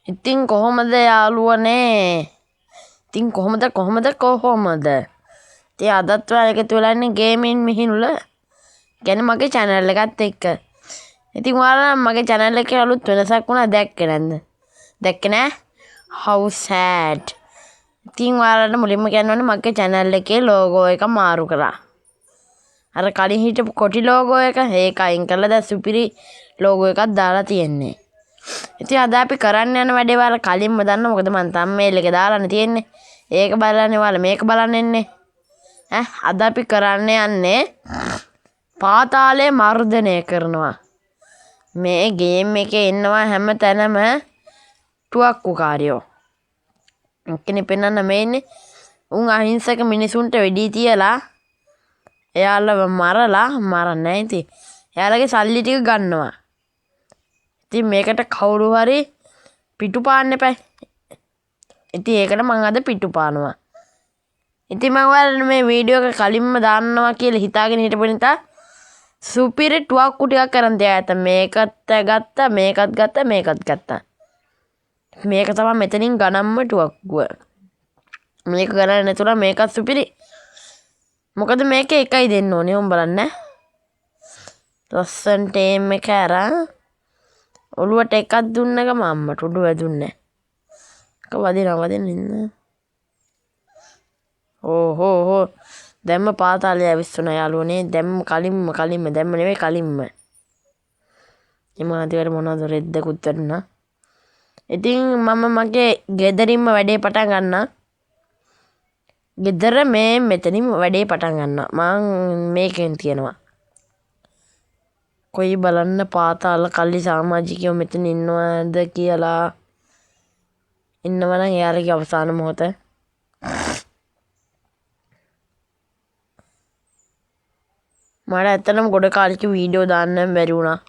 ඉතින් කොහොමද යාළුවනේ? ඉතින් කොහොමද? ඉතින් අදත් ඔයාලා එකතු වෙලා ඉන්නේ ගේමින් මිහිනුල. කියන්නේ මගේ channel එකත් එක්ක. ඉතින් ඔයාලා මගේ channel එකේ අලුත් වෙනසක් වුණා දැක්කේ නැද්ද? දැක්කේ නෑ? How sad. ඉතින් ඔයාලට මුලින්ම කියන්න ඕනේ මගේ channel එකේ logo එක මාරු කරා. අර කලින් හිටපු කොටි logo එක ඒක අයින් කරලා දැන් සුපිරි logo එකක් දාලා තියෙන්නේ. ඉතින් අද අපි කරන්න යන වැඩේ ඔයාලා කලින්ම දන්නවා. මොකද මම thumbnail එකේ දාලානේ තියෙන්නේ. ඒක බලන්නේ ඔයාලා මේක බලන්න එන්නේ. අද අපි කරන්න යන්නේ පාතාලය මර්ධනය කරනවා. මේ ගේම් එකේ ඉන්නවා හැම තැනම තුවක්කුකාරයෝ. එක්කෙනෙක් පෙන්නන්න මේ ඉන්නේ. උන් අහිංසක මිනිසුන්ට වෙඩි තියලා එයාලව මරන්නේ ඉතින් එයාලගේ සල්ලි ටික ගන්නවා. ඉතින් මේකට කවුරු හරි පිටු පාන්න එපා. ඉතින් ඒකට මම අද පිටු පානවා. ඉතින් මම ඔයාලට මේ වීඩියෝ එක කලින්ම දාන්නවා කියලා හිතාගෙන හිටපු නිසා සුපිරි ටුවක්කු ටිකක් කරන් තියා මේකත් ගත්තා මේකත් ගත්තා. මේක තමයි මෙතනින් ගණන්ම ටුවක්කුව. මේක ගණන් නැතුණා මේකත් සුපිරි. මොකද මේකේ එකයි දෙන්න ඕනේ උඹ බලන්න. ලස්සන්ට එම් එක අරන් ඔළුවට එකක් දුන්න ගම අම්මට උඩු වැදුන්නේ. එක වදින්න ඉන්න. ඕහෝ දැම්ම පාතාලය ඇවිස්සුනා යාළුවනේ. දැම්ම කලින්ම දැම්ම නෙවෙයි කලින්ම. එමාදිවට මොනවද රෙද්දකුත් වැටුණා. ඉතින් මම මගේ ගෙදරින්ම වැඩේ පටන් ගන්නවා. ගෙදර මෙතනින් වැඩේ පටන් ගන්නවා. මං මේකෙන් තියනවා. කොයි බලන්න පාතාල කල්ලි සමාජිකයෝ මෙතන ඉන්නවද කියලා. ඉන්නවනම් එයාලගේ අවසාන මොහොත. මට ඇත්තටම ගොඩ කාලෙක වීඩියෝ දාන්න බැරි වුණා.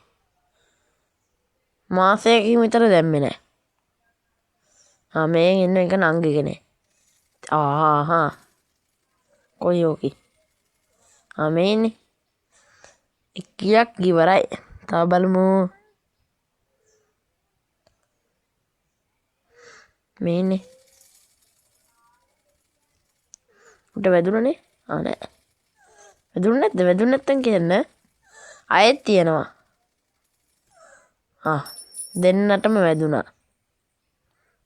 මාසයකින් විතර දැම්මේ නැහැ. මේ ඉන්න එක නංගි කෙනෙක්. කොයි යෝකි. මේ ඉන්නේ. එක්කියක් ඉවරයි. තව බලමු. මේ ඉන්නේ. උට වැදුනනේ? නෑ. වැදුන්නේ නැද්ද? වැදුන්නේ නැත්තම් කියන්න. ආයෙත් තියෙනවා. දෙන්නටම වැදුනා.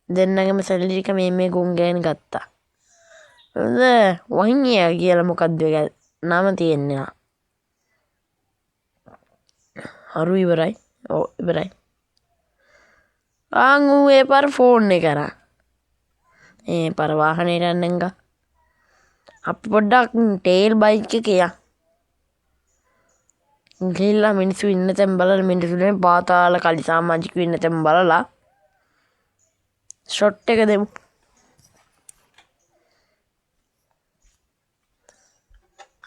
දෙන්නගේම සල්ලි ටික මේ ගුන් ගෑන් ගත්තා. වහිනියා කියලා මොකද්ද ඒක නම තියෙන්නේ. හරු ඉවරයි. ඉවරයි. ඌ ඒ පාර ෆෝන් එක කරා. ඒ පාර වාහනේට යන්න ගා. අපි පොඩ්ඩක් ටේල් බයික් එකේ යන්. ගිහිල්ලා මිනිස්සු ඉන්න තැන් බලලා මිනිස්සුනේ පාතාල කලි සමාජිකයෝ ඉන්න තැන් බලලා ෂොට් එක දෙමු.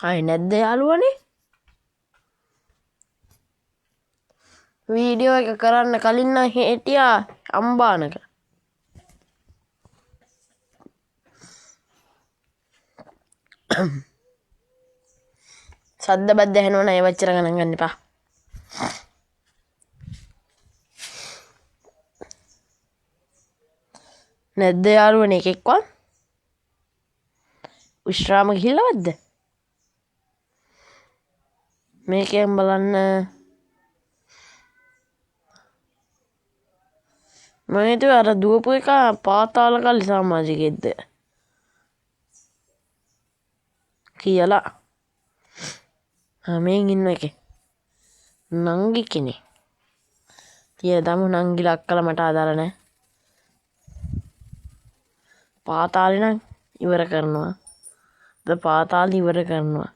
ආයි නැද්ද යාළුවනේ? වීඩියෝ එක කරන්න කලින් නම් හිටියා අම්බානක. සද්ද බද්ද ඇහෙනවනම් ඒ වච්චර ගණන් ගන්න එපා. නැද්ද යාළුවනේ එකෙක්වත්? විශ්‍රාම ගිහිල්ලවද්ද? මේකෙන් බලන්න. මම හිතුවේ අර දුවපු එක පාතාල කල්ලි සමාජිකයෙක්ද කියලා. මේ ඉන්න එකේ නංගි කෙනෙක්. තියදමු නංගිලා අක්කලා මට ආදාළ නැහැ. පාතාලේ නම් ඉවර කරනවා. පාතාලේ ඉවර කරනවා.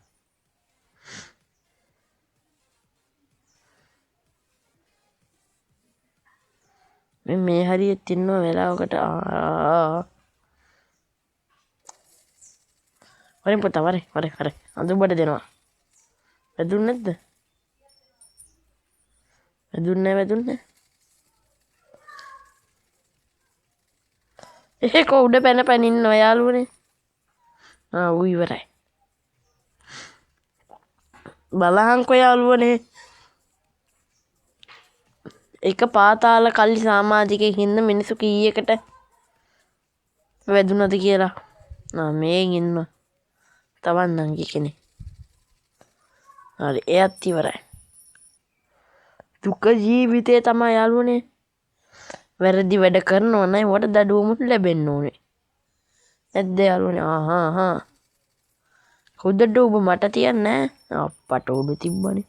මේ හරියට ඉන්නවා වෙලාවකට. වරින් පුතා වරේ අඳුබඩ දෙනවා. වැදුන්නේ නැද්ද? වැදුන්නේ. ඒක උඩ පැන ඉන්නවා යාළුවනේ. ඌ ඉවරයි. බලහන්කො යාළුවනේ. එක පාතාල කල්ලි සමාජිකයෙක් හින්දා මිනිස්සු කීයකට වැදුනද කියලා. මේ ඉන්න තවත් නංගි කෙනෙක්. හරි එයත් ඉවරයි. දුක ජීවිතේ තමයි යාළුවනේ. වැරදි වැඩ කරනවා නම් වට දඩුවමුත් ලැබෙන්න ඕනේ. නැද්ද යාළුවනේ? හොදට ඔබ මට තියන්නේ අප්පට උඩු තිබ්බනේ.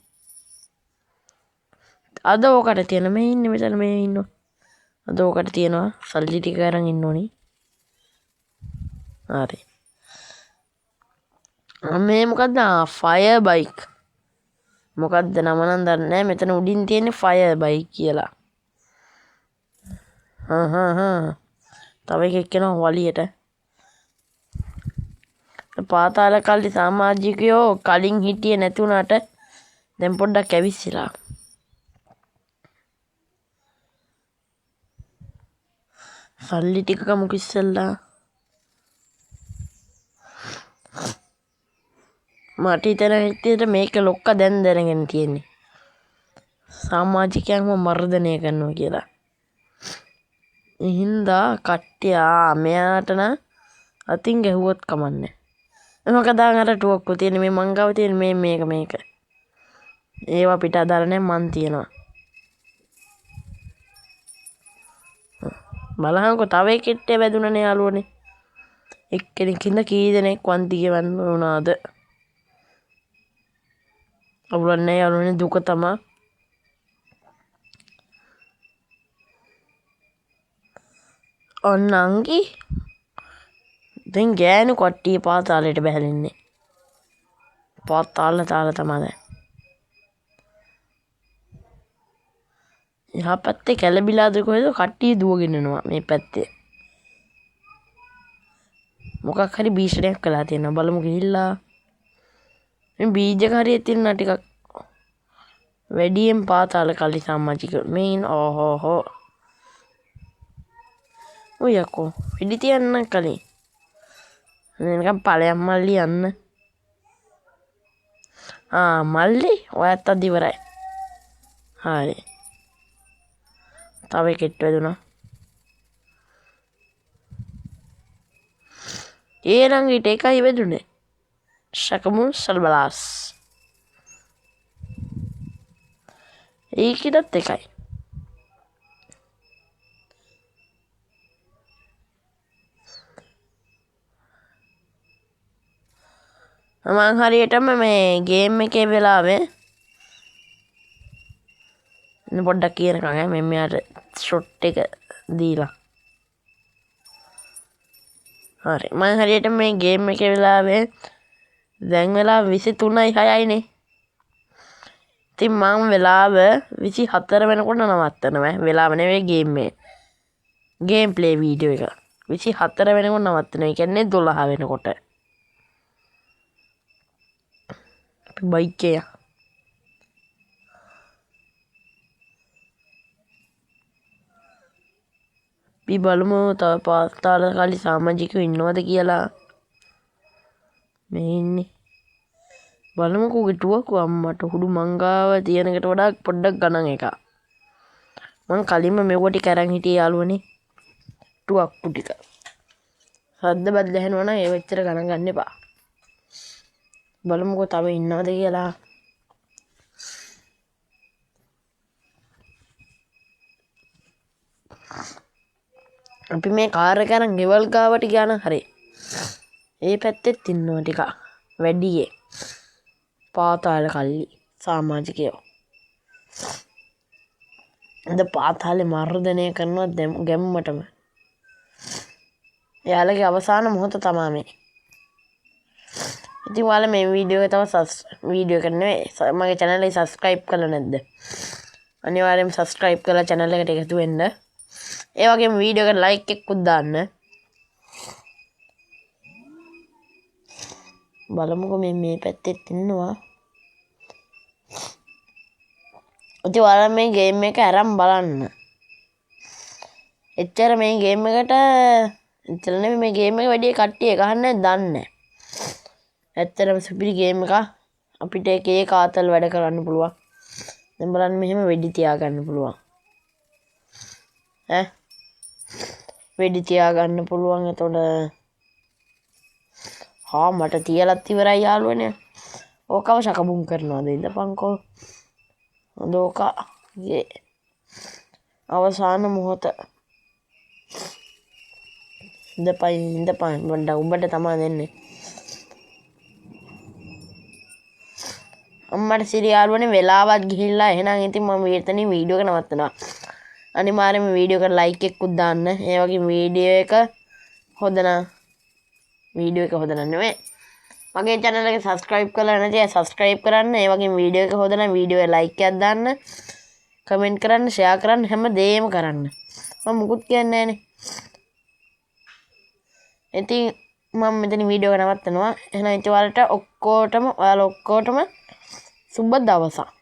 අද ඕකට තියෙන මේ ඉන්නේ මෙතන මේ ඉන්නවා. අද ඕකට තියෙනවා සල්ලි ටික අරන් ඉන්න ඕනි. හරි. මේ මොකද්ද? Fire bike. මොකද්ද නම නම් දන්නේ නැහැ. මෙතන උඩින් තියෙන්නේ ෆයර් බයික් කියලා. තව එකෙක් කෙනා වලියට. පාතාල කල්ලි සමාජිකයෝ කලින් හිටියේ නැති වුණාට දැන් පොඩ්ඩක් ඇවිස්සලා. සල්ලි ටික කමුක ඉස්සෙල්ලා. මට හිතෙන විදිහට මේක ලොක්ක දැන් දැනගෙන තියෙන්නේ. සමාජිකයන්ව මර්ධනය කරනවා කියලා. හින්දා කට්ටිය මෙයාට නම් අතින් ගැහුවොත් කමන්නේ. මොකද අර ටුවක්කු තියෙන මේ මංගාව තියෙන මේක. ඒවා පිට අදාළ නැහැ මන් තියනවා. බලහන්කො තව එකෙක්ට වැදුනනේ යාළුවනේ. එක්කෙනෙක් ඉන්න කී දෙනෙක් වන්ති ගෙවන්න වුණාද? අවුලන්නේ යාළුවනේ දුක තමයි. ඔන්න අංකි දැන් ගෑනු කට්ටිය පාතාලයට බැහැලෙන්නේ. පාතාල තමයි දැන්. එහා පැත්තේ කැළඹිලාද කොහෙද කට්ටිය දුවගෙන යනවා මේ පැත්තේ. මොකක් හරි භීෂණයක් කළා තියෙනවා. බලමු ගිහිල්ලා. මේ බීජ හරිය තියෙන ටිකක් වැඩියෙන් පාතාල කල්ලි සමාජික මේ ඉන්න. ඔය යකෝ ඉඩි තියන්න කලින්. නිකන් ඵලයක් මල්ලි යන්න. මල්ලි ඔයත් අද ඉවරයි. හරි. තව එකෙක් වැදුනා. ඒ රංගිට එකයි වැදුනේ. ශකමුන් සල්බලාස්. ඒකෙදත් එකයි. මං හරියටම මේ ගේම් එකේ වෙලාවේ පොඩ්ඩක් කියනකම් මෙයාට ෂොට් එක දීලා. හරි මං හරියට මේ ගේම් එකේ වෙලාවේ දැන් වෙලා 23:06යිනේ. ඉතින් මං වෙලාව 24 වෙනකොට නවත්තනවා. වෙලාව නෙවෙයි ගේම් ප්ලේ වීඩියෝ එක 24 වෙනකොට නවත්තනවා. ඒ කියන්නේ 12 වෙනකොට. බයික් එක අපි බලමු තව පාතාල කල්ලි සමාජිකයෝ ඉන්නවද කියලා. මේ ඉන්නේ. බලමුකෝ ගෙටුවකෝ අම්මට හුඩු මංගාව තියෙනකට වඩා පොඩ්ඩක් ගණන් එක. මං කලින්ම මෙව ටික අරන් හිටියේ යාළුවනේ. ටුවක්කු ටික. සද්ද බද්ද ඇහෙනවා නම් ඒව එච්චර ගණන් ගන්න එපා. බලමුකෝ තව ඉන්නවද කියලා. අපි මේ කාර් එක අරන් ගෙවල් ගාවට ගියා නම් හරි. ඒ පැත්තෙත් ඉන්නවා ටික වැඩියේ. පාතාල කල්ලි සමාජිකයෝ. අද පාතාලේ මර්ධනය කරනවා ගැම්මටම. එයාලගේ අවසාන මොහොත තමයි මේ. ඉතින් ඔයාලා මේ වීඩියෝ එක තව වීඩියෝ එක නෙවෙයි මගේ channel එක subscribe කරලා නැද්ද? අනිවාර්යයෙන්ම subscribe කරලා channel එකට එකතු වෙන්න. ඒ වගේම වීඩියෝ එකට like එකකුත් දාන්න. බලමුකෝ මේ පැත්තෙත් ඉන්නවා. ඉතින් ඔයාලා මේ ගේම් එක අරන් බලන්න. එච්චර මේ ගේම් එකට එච්චර නෙමෙයි මේ ගේම් එක වැඩි කට්ටිය ගහන්නේ දන්නේ නැහැ. ඇත්තටම සුපිරි ගේම් එක. අපිට එකේ කාතල් වැඩ කරන්න පුළුවන්. දැන් බලන්න මෙහෙම වෙඩි තියා ගන්න පුළුවන්. වෙඩි තියාගන්න පුළුවන්. එතකොට මට තියලත් ඉවරයි යාළුවනේ. ඕකව සකබුම් කරනවාද ඉඳපන්කෝ. හොඳ ඕකගේ අවසාන මොහොත. ඉඳපන් බණ්ඩ උඹට තමා දෙන්නේ. අම්මට සිරි යාළුවනේ වෙලාවත් ගිහිල්ලා. එහෙනම් ඉතින් මම මෙතනින් වීඩියෝ එක නවත්තනවා. අනිවාර්යයෙන්ම වීඩියෝ එකට ලයික් එකකුත් දාන්න. ඒ වගේ වීඩියෝ එක හොඳ නෙමෙයි. මගේ channel එක subscribe කරලා නැති අය subscribe කරන්න. ඒ වගේ වීඩියෝ එක හොඳ නම් වීඩියෝ එක like එකක් දාන්න. කමෙන්ට් කරන්න, share කරන්න, හැමදේම කරන්න. මම මුකුත් කියන්නේ නැහනේ. ඉතින් මම මෙතන වීඩියෝ එක නවත්තනවා. එහෙනම් ඉතින් ඔයාලා ඔක්කොටම සුබ දවසක්.